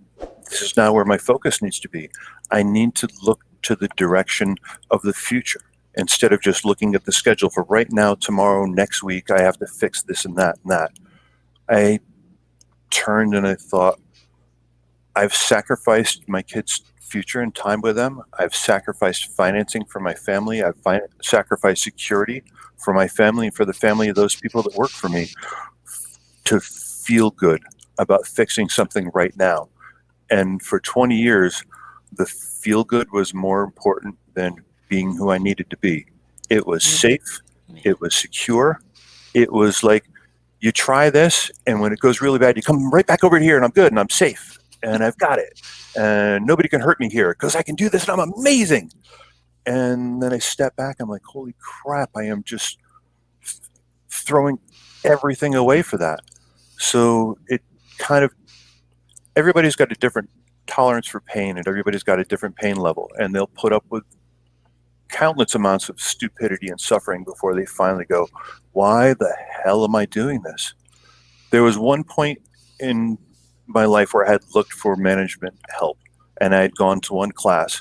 this is now where my focus needs to be. I need to look to the direction of the future instead of just looking at the schedule for right now, tomorrow, next week, I have to fix this and that and that. I turned and I thought, I've sacrificed my kids' future and time with them. I've sacrificed financing for my family. I've sacrificed security for my family and for the family of those people that work for me to feel good about fixing something right now. And for 20 years, the feel good was more important than being who I needed to be. It was safe. It was secure. It was like, you try this, and when it goes really bad, you come right back over here, and I'm good, and I'm safe. And I've got it, and nobody can hurt me here because I can do this and I'm amazing. And then I step back, I'm like, holy crap, I am just throwing everything away for that. So it kind of, everybody's got a different tolerance for pain, and everybody's got a different pain level, and they'll put up with countless amounts of stupidity and suffering before they finally go, why the hell am I doing this? There was one point in my life where I had looked for management help, and I had gone to one class,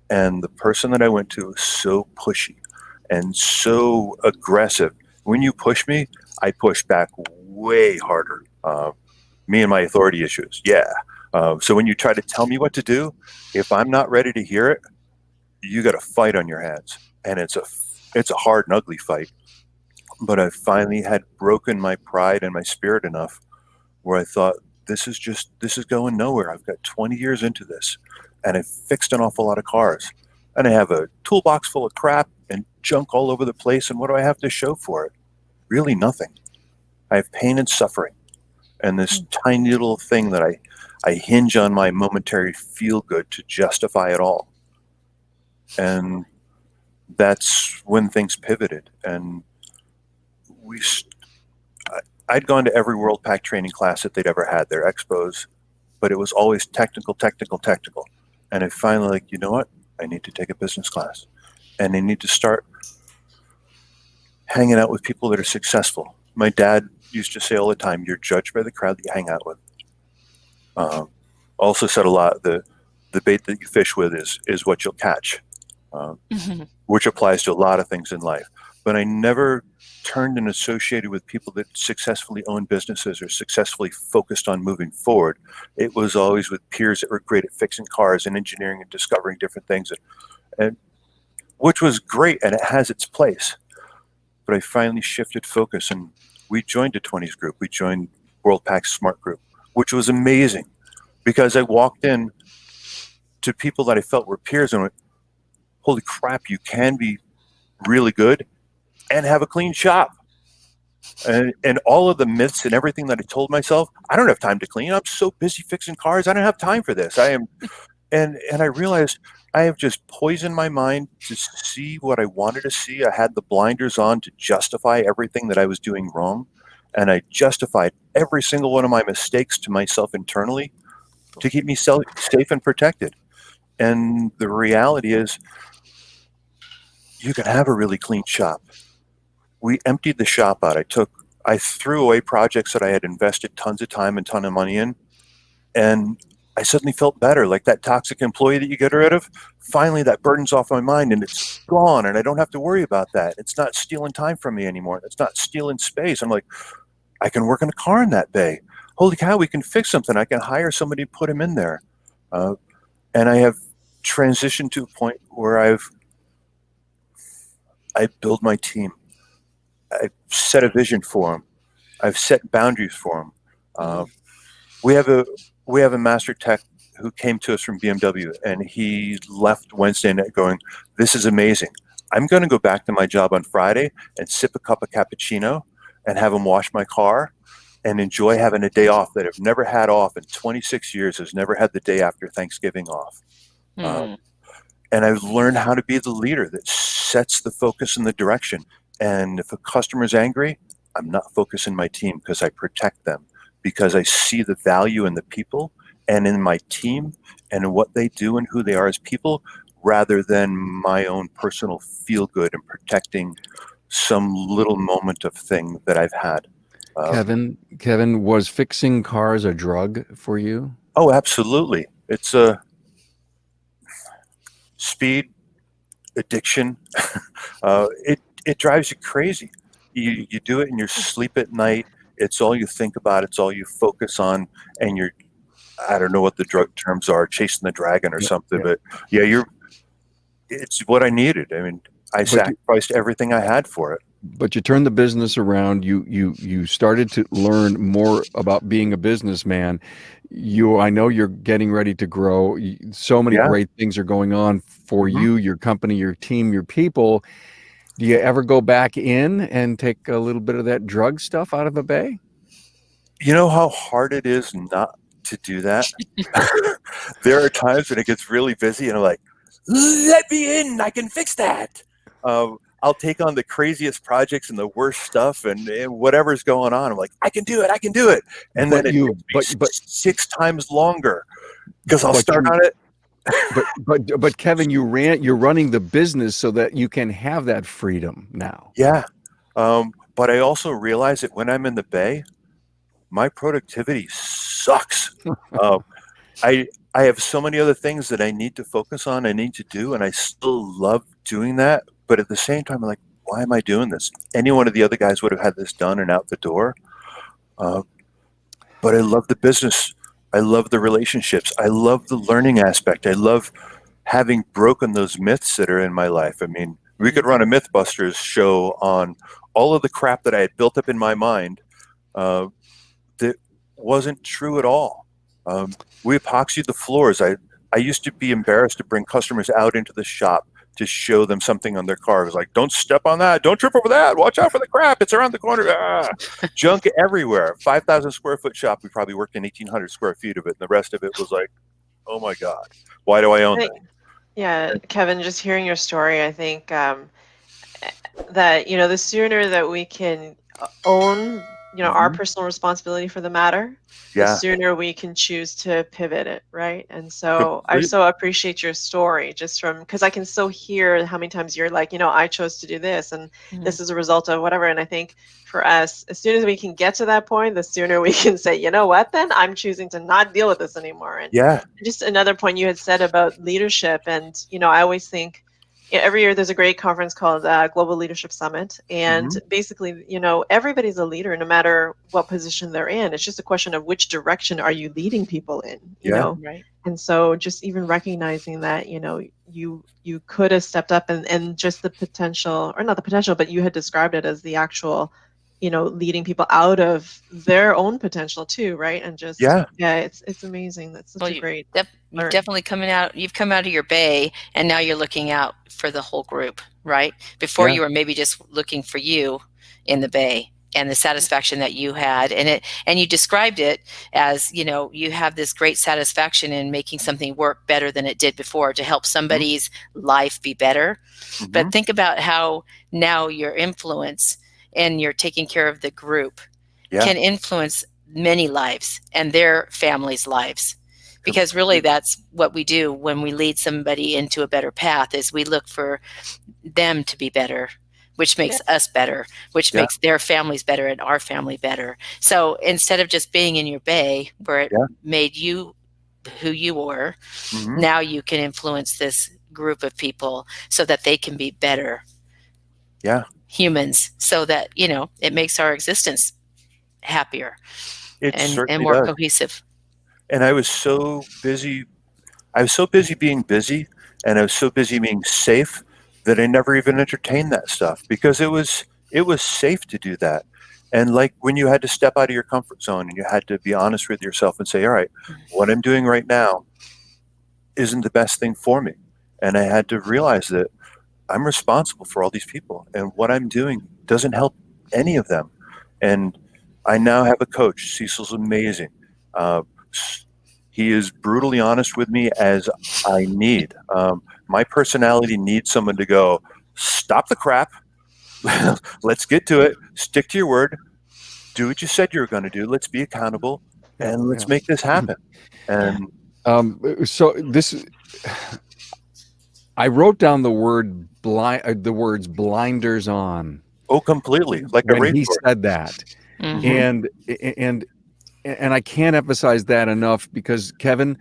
and the person that I went to was so pushy and so aggressive. When you push me, I push back way harder. Me and my authority issues, yeah. So when you try to tell me what to do, if I'm not ready to hear it, you got a fight on your hands, and it's a hard and ugly fight. But I finally had broken my pride and my spirit enough where I thought, this is going nowhere. I've got 20 years into this, and I've fixed an awful lot of cars, and I have a toolbox full of crap and junk all over the place. And what do I have to show for it? Really nothing. I have pain and suffering, and this tiny little thing that I hinge on my momentary feel good to justify it all. And that's when things pivoted. And I'd gone to every World Pack training class that they'd ever had, their expos, but it was always technical. And I finally like, you know what? I need to take a business class, and I need to start hanging out with people that are successful. My dad used to say all the time, you're judged by the crowd that you hang out with. Also said a lot, the bait that you fish with is what you'll catch, which applies to a lot of things in life. But I never turned and associated with people that successfully owned businesses or successfully focused on moving forward. It was always with peers that were great at fixing cars and engineering and discovering different things, and which was great, and it has its place. But I finally shifted focus, and we joined a 20s group. We joined World Pack Smart Group, which was amazing, because I walked in to people that I felt were peers and went, holy crap, you can be really good and have a clean shop. And all of the myths and everything that I told myself, I don't have time to clean. I'm so busy fixing cars. I don't have time for this. And I realized I have just poisoned my mind to see what I wanted to see. I had the blinders on to justify everything that I was doing wrong. And I justified every single one of my mistakes to myself internally to keep me safe and protected. And the reality is, you can have a really clean shop. We emptied the shop out. I threw away projects that I had invested tons of time and ton of money in, and I suddenly felt better. Like that toxic employee that you get rid of, finally that burden's off my mind and it's gone, and I don't have to worry about that. It's not stealing time from me anymore. It's not stealing space. I'm like, I can work on a car in that bay. Holy cow, we can fix something. I can hire somebody to put him in there. And I have transitioned to a point where I build my team. I've set a vision for them. I've set boundaries for them. We have a master tech who came to us from BMW, and he left Wednesday night going, this is amazing. I'm going to go back to my job on Friday and sip a cup of cappuccino and have him wash my car and enjoy having a day off that I've never had off in 26 years, has never had the day after Thanksgiving off. And I've learned how to be the leader that sets the focus and the direction. And if a customer's angry, I'm not focusing my team, because I protect them, because I see the value in the people and in my team and in what they do and who they are as people, rather than my own personal feel good and protecting some little moment of thing that I've had. Kevin, was fixing cars a drug for you? Oh, absolutely. It's a speed addiction. It drives you crazy. You do it in your sleep at night. It's all you think about. It's all you focus on. And I don't know what the drug terms are, chasing the dragon or something. But yeah, it's what I needed. I mean, I sacrificed everything I had for it. But you turned the business around. You started to learn more about being a businessman. I know you're getting ready to grow. So many great things are going on for you, your company, your team, your people. Do you ever go back in and take a little bit of that drug stuff out of a bay? You know how hard it is not to do that? There are times when it gets really busy and I'm like, let me in, I can fix that. I'll take on the craziest projects and the worst stuff and whatever's going on. I'm like, I can do it. And then it takes 6 times longer because I'll start on it. But Kevin, you're running the business so that you can have that freedom now. Yeah. But I also realize that when I'm in the bay, my productivity sucks. I have so many other things that I need to focus on, I need to do, and I still love doing that. But at the same time, I'm like, why am I doing this? Any one of the other guys would have had this done and out the door. But I love the business. I love the relationships. I love the learning aspect. I love having broken those myths that are in my life. I mean, we could run a Mythbusters show on all of the crap that I had built up in my mind that wasn't true at all. We epoxied the floors. I used to be embarrassed to bring customers out into the shop to show them something on their car. It was like, don't step on that. Don't trip over that. Watch out for the crap. It's around the corner. Junk everywhere. 5,000 square foot shop. We probably worked in 1,800 square feet of it. And the rest of it was like, oh my God, why do I own that? Yeah, Kevin, just hearing your story, I think that, the sooner that we can own, our personal responsibility for the matter, the sooner we can choose to pivot it, right? And so I so appreciate your story, just from, because I can so hear how many times you're like, I chose to do this, and this is a result of whatever. And I think for us, as soon as we can get to that point, the sooner we can say, you know what, then I'm choosing to not deal with this anymore. And just another point you had said about leadership, and I always think, every year there's a great conference called Global Leadership Summit, and basically, everybody's a leader no matter what position they're in. It's just a question of which direction are you leading people in, you know? Right. And so just even recognizing that, you could have stepped up and just the potential, or not the potential, but you had described it as the actual, leading people out of their own potential too, right? And just it's amazing. That's such a great. You've definitely you've come out of your bay, and now you're looking out for the whole group, right? Before you were maybe just looking for you in the bay and the satisfaction that you had, and you described it as, you have this great satisfaction in making something work better than it did before to help somebody's life be better. But think about how now your influence and you're taking care of the group can influence many lives and their families' lives. Because really that's what we do when we lead somebody into a better path, is we look for them to be better, which makes us better, which makes their families better and our family better. So instead of just being in your bay where it made you who you were, now you can influence this group of people so that they can be better humans, so that, it makes our existence happier and more cohesive. And I was so busy being busy, and I was so busy being safe that I never even entertained that stuff, because it was safe to do that. And like when you had to step out of your comfort zone and you had to be honest with yourself and say, all right, what I'm doing right now isn't the best thing for me. And I had to realize that I'm responsible for all these people, and what I'm doing doesn't help any of them. And I now have a coach. Cecil's amazing. He is brutally honest with me as I need. My personality needs someone to go, stop the crap. Let's get to it. Stick to your word. Do what you said you were going to do. Let's be accountable, and let's make this happen. And I wrote down the words blinders on. Oh, completely. Like when he said that. And I can't emphasize that enough, because Kevin,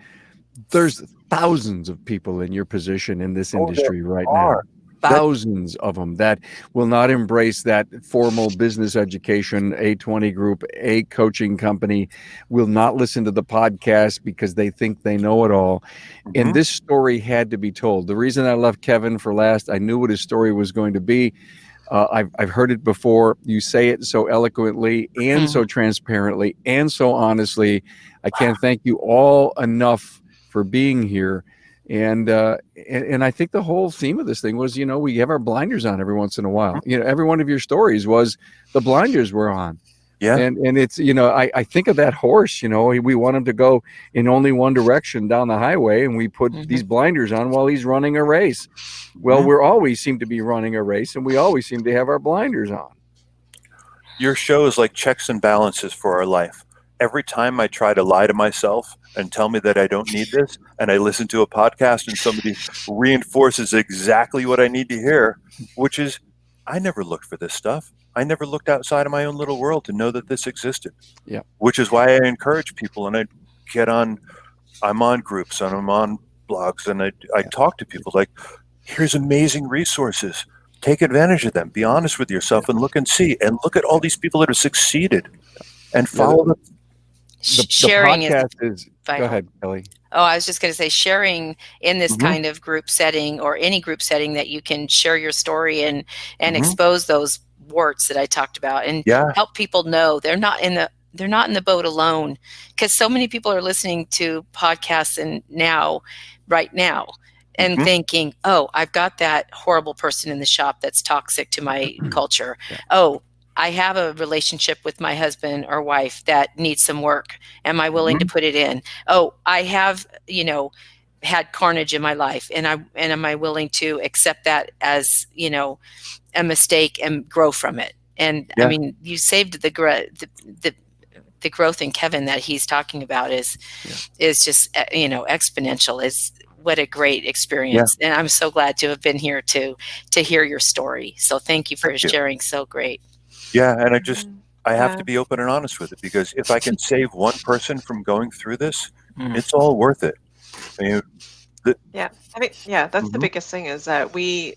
there's thousands of people in your position in this industry right now. Thousands of them that will not embrace that formal business education, A20 group, a coaching company, will not listen to the podcast because they think they know it all. And this story had to be told. The reason I left Kevin for last, I knew what his story was going to be. I've heard it before. You say it so eloquently and so transparently and so honestly. I can't thank you all enough for being here. And I think the whole theme of this thing was, we have our blinders on every once in a while. Every one of your stories was the blinders were on. Yeah. And it's, I think of that horse, we want him to go in only one direction down the highway, and we put these blinders on while he's running a race. Well, we always seem to be running a race, and we always seem to have our blinders on. Your show is like checks and balances for our life. Every time I try to lie to myself and tell me that I don't need this, and I listen to a podcast and somebody reinforces exactly what I need to hear, which is, I never looked for this stuff. I never looked outside of my own little world to know that this existed. Yeah. Which is why I encourage people, and I'm on groups and I'm on blogs, and I talk to people like, here's amazing resources. Take advantage of them. Be honest with yourself and look and see. And look at all these people that have succeeded and follow them. the sharing is podcast is. vital. Go ahead, Kelly. Oh, I was just going to say, sharing in this Mhm. kind of group setting or any group setting that you can share your story and Mhm. expose those warts that I talked about and Yeah. help people know they're not in the boat alone, because so many people are listening to podcasts right now and Mhm. thinking, oh, I've got that horrible person in the shop that's toxic to my culture. Yeah. Oh, I have a relationship with my husband or wife that needs some work. Am I willing to put it in? Oh, I have, had carnage in my life, and am I willing to accept that as, a mistake and grow from it? And Yeah. I mean, you saved the growth in Kevin that he's talking about is just, exponential. Is what a great experience. And I'm so glad to have been here to hear your story. So thank you for Thank you. sharing. So great. Yeah, and I have Yeah. to be open and honest with it, because if I can save one person from going through this, Mm. it's all worth it. I mean, Yeah, I think that's the Mhm. biggest thing, is that we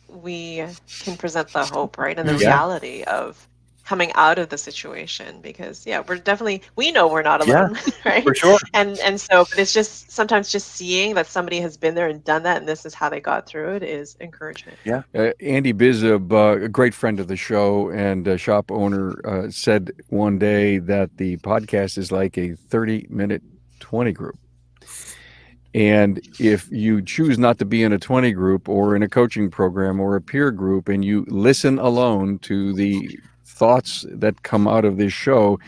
can present the hope, right, and the Mhm. Yeah. reality of coming out of the situation, because we know we're not Yeah, alone, right? for sure. And so, but it's just sometimes just seeing that somebody has been there and done that, and this is how they got through it, is encouragement. Yeah. Andy Bizub, a great friend of the show and a shop owner, said one day that the podcast is like a 30-minute 20 group. And if you choose not to be in a 20 group or in a coaching program or a peer group, and you listen alone to the thoughts that come out of this show,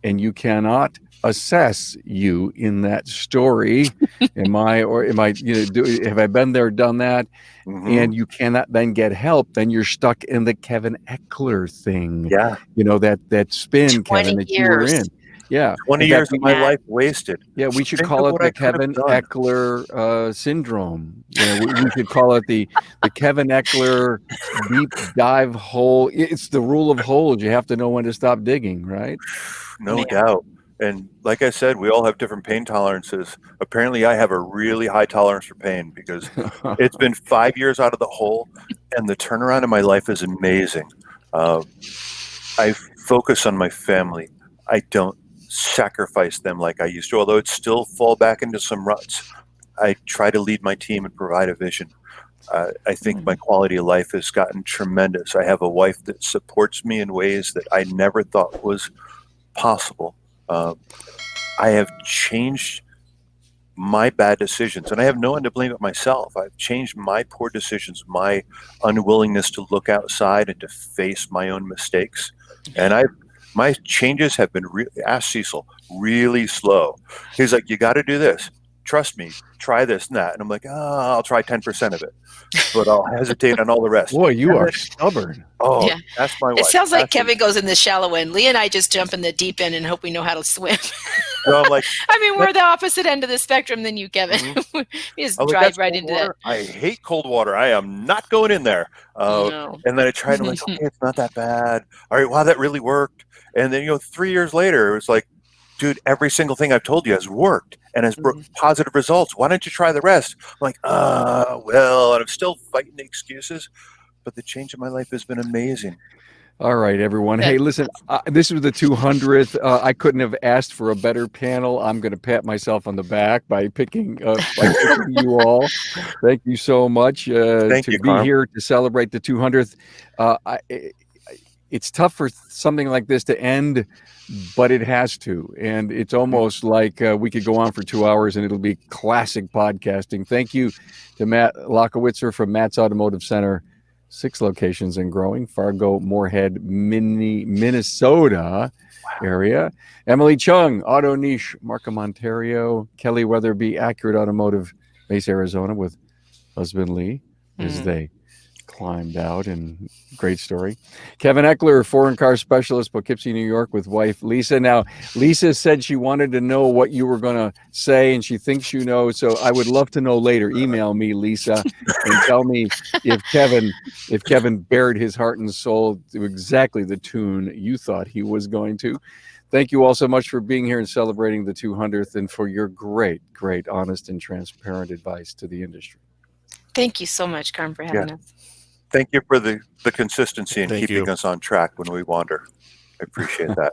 and you cannot assess you in that story, have I been there, done that? Mhm. And you cannot then get help, then you're stuck in the Kevin Eckler thing. Yeah. That spin, 20 Kevin, that you were years. in. Yeah. 20 In fact, years of my life wasted. yeah, we should Think call of it what the I could have Kevin done. Eckler syndrome. We should call it the Kevin Eckler deep dive hole. It's the rule of holes. You have to know when to stop digging, right? No Yeah. doubt. And like I said, we all have different pain tolerances. Apparently, I have a really high tolerance for pain, because it's been 5 years out of the hole, and the turnaround in my life is amazing. I focus on my family. I don't sacrifice them like I used to, although it's still fall back into some ruts. I try to lead my team and provide a vision. I think my quality of life has gotten tremendous. I have a wife that supports me in ways that I never thought was possible. I have changed my bad decisions, and I have no one to blame but myself. I've changed my poor decisions, my unwillingness to look outside and to face my own mistakes. And my changes have been, ask Cecil, really slow. He's like, you got to do this. Trust me, try this and that. And I'm like, I'll try 10% of it, but I'll hesitate on all the rest. Boy, you And are then- stubborn. Oh, Yeah. that's my wife. It sounds like Ask me. Kevin goes in the shallow end. Leah and I just jump in the deep end and hope we know how to swim. So I'm like, I mean, we're the opposite end of the spectrum than you, Kevin. we just I'm like, drive that's right cold into water. I hate cold water. I am not going in there. No. And then I tried, I'm like, okay, it's not that bad. All right, wow, that really worked. And then, 3 years later, it was like, dude, every single thing I've told you has worked and has positive results. Why don't you try the rest? I'm like, well, and I'm still fighting the excuses, but the change in my life has been amazing. All right, everyone. Hey, listen, this was the 200th. I couldn't have asked for a better panel. I'm going to pat myself on the back by picking you all. Thank you so much Thank to you, be Carm. here to celebrate the 200th. It's tough for something like this to end, but it has to. And it's almost like we could go on for 2 hours and it'll be classic podcasting. Thank you to Matt Lachowitzer from Matt's Automotive Center. 6 locations and growing. Fargo, Moorhead, Minnesota area. Emily Chung, Auto Niche, Markham, Ontario. Kelli Weatherby, Accurate Automotive, Mesa, Arizona, with husband Lee as they climbed out, and great story. Kevin Eckler, foreign car specialist, Poughkeepsie, New York, with wife Lisa. Now, Lisa said she wanted to know what you were going to say, and she thinks you know. So I would love to know later. Email me, Lisa, and tell me if Kevin bared his heart and soul to exactly the tune you thought he was going to. Thank you all so much for being here and celebrating the 200th, and for your great, honest, and transparent advice to the industry. Thank you so much, Carm, for having us. Thank you for the consistency and Thank keeping you. us on track when we wander. I appreciate that.